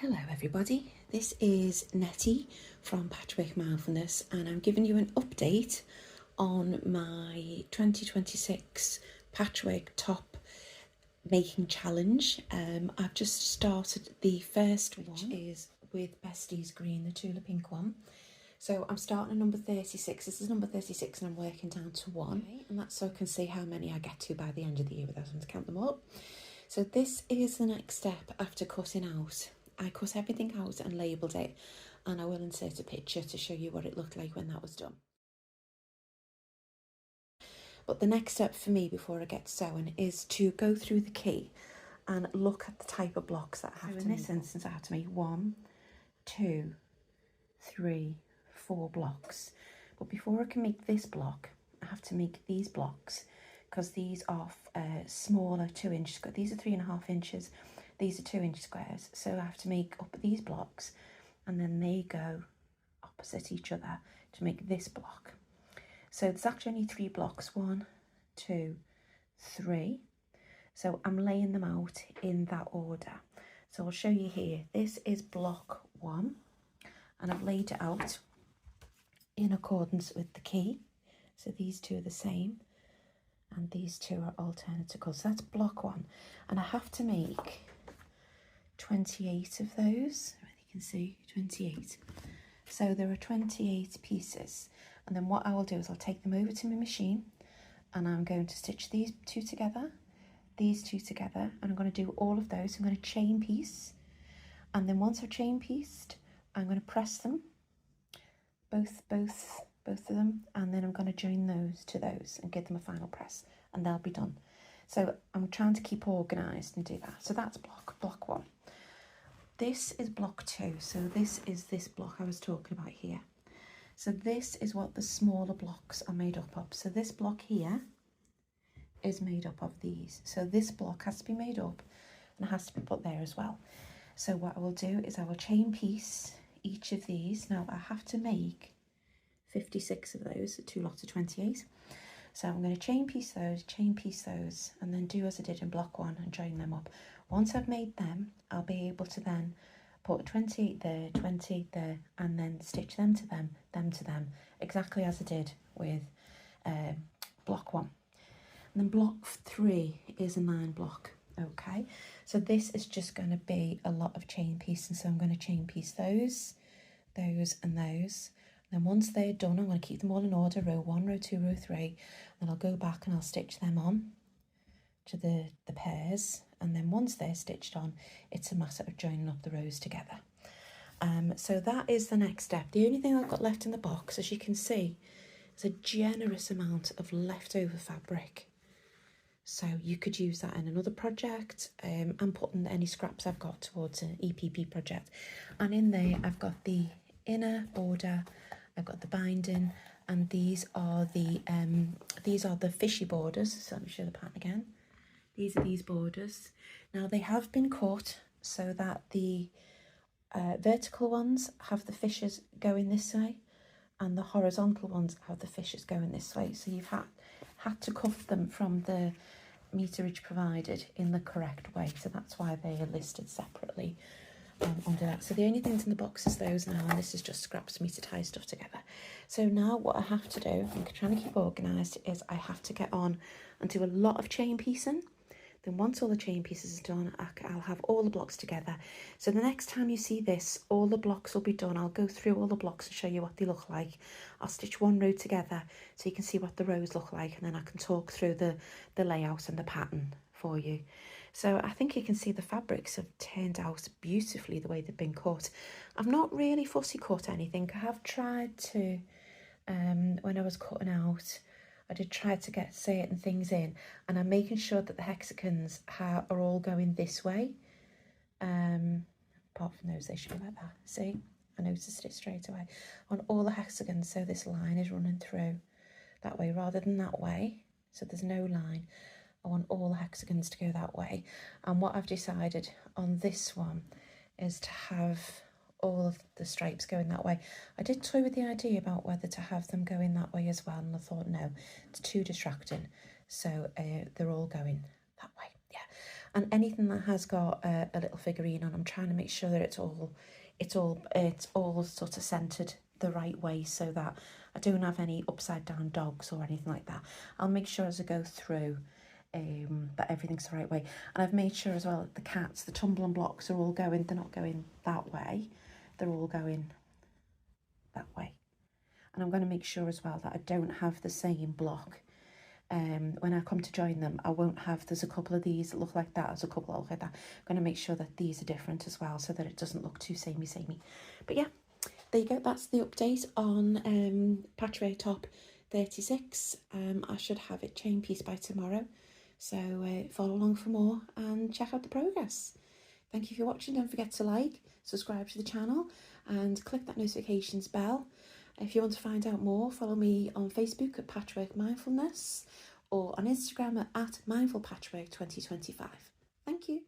Hello everybody, this is Nettie from Patchwork Mindfulness and I'm giving you an update on my 2026 Patchwork Top Making Challenge. I've just started the first one, which is with Besties Green, the Tula pink one. So I'm starting at number 36, this is number 36 and I'm working down to 1. Okay, and that's so I can see how many I get to by the end of the year without having to count them up. So this is the next step after cutting out. I cut everything out and labelled it, and I will insert a picture to show you what it looked like when that was done. But the next step for me before I get sewing is to go through the key and look at the type of blocks that I have to make. In this instance I have to make 1, 2, 3, 4 blocks. But before I can make this block, I have to make these blocks because these are smaller 2-inch. These are 3.5 inches. These are 2-inch squares, so I have to make up these blocks and then they go opposite each other to make this block. So there's actually only 3 blocks, 1, 2, 3. So I'm laying them out in that order. So I'll show you here. This is block 1 and I've laid it out in accordance with the key. So these two are the same and these two are alternative colours. So that's block 1 and I have to make 28 of those. You can see 28. So there are 28 pieces, and then what I will do is I'll take them over to my machine and I'm going to stitch these two together, these two together, and I'm going to do all of those. I'm going to chain piece, and then once I've chain pieced, I'm going to press them, both of them, and then I'm going to join those to those and give them a final press, and they'll be done. So I'm trying to keep organised and do that. So that's block 1. This is block 2, so this is this block I was talking about here. So this is what the smaller blocks are made up of. So this block here is made up of these. So this block has to be made up and it has to be put there as well. So what I will do is I will chain piece each of these. Now I have to make 56 of those, 2 lots of 28. So I'm going to chain piece those, and then do as I did in block 1 and join them up. Once I've made them, I'll be able to then put 28 there, 28 there, and then stitch them to them to them, exactly as I did with block 1. And then block 3 is a 9 block. Okay, so this is just going to be a lot of chain piecing. So I'm going to chain piece those, and those. Then once they're done, I'm going to keep them all in order, row 1, row 2, row 3. Then I'll go back and I'll stitch them on to the pairs. And then once they're stitched on, it's a matter of joining up the rows together. So that is the next step. The only thing I've got left in the box, as you can see, is a generous amount of leftover fabric. So you could use that in another project. I'm putting any scraps I've got towards an EPP project. And in there, I've got the inner border, I've got the binding, and these are the fishy borders. So let me show the pattern again. These are these borders. Now they have been cut so that the vertical ones have the fishes going this way and the horizontal ones have the fishes going this way. So you've had to cuff them from the meterage provided in the correct way. So that's why they are listed separately under that. So the only things in the box is those now, and this is just scraps for me to tie stuff together. So now what I have to do, I'm trying to keep organised, is I have to get on and do a lot of chain piecing. Then once all the chain pieces are done, I'll have all the blocks together. So the next time you see this, all the blocks will be done. I'll go through all the blocks and show you what they look like. I'll stitch one row together so you can see what the rows look like, and then I can talk through the layout and the pattern for you. So I think you can see the fabrics have turned out beautifully the way they've been cut. I've not really fussy cut anything. I have tried to, when I was cutting out, I did try to get certain things in, and I'm making sure that the hexagons are all going this way. Apart from those, they should be like that. See, I noticed it straight away on all the hexagons. So this line is running through that way rather than that way. So there's no line. I want all the hexagons to go that way. And what I've decided on this one is to have all of the stripes going that way. I did toy with the idea about whether to have them going that way as well, and I thought no, it's too distracting. So they're all going that way, yeah. And anything that has got a little figurine on, I'm trying to make sure that it's all sort of centered the right way, so that I don't have any upside down dogs or anything like that. I'll make sure as I go through that everything's the right way. And I've made sure as well that the cats, the tumbling blocks are all going, they're not going that way, they're all going that way. And I'm going to make sure as well that I don't have the same block. When I come to join them, I won't have, there's a couple of these that look like that, there's a couple that look like that. I'm going to make sure that these are different as well, so that it doesn't look too samey. But yeah, there you go, that's the update on Patchwork Top 36. I should have it chain piece by tomorrow, so follow along for more and check out the progress. Thank you for watching. Don't forget to like, subscribe to the channel and click that notifications bell. If you want to find out more, follow me on Facebook at Patchwork Mindfulness or on Instagram at mindfulpatchwork2025. Thank you.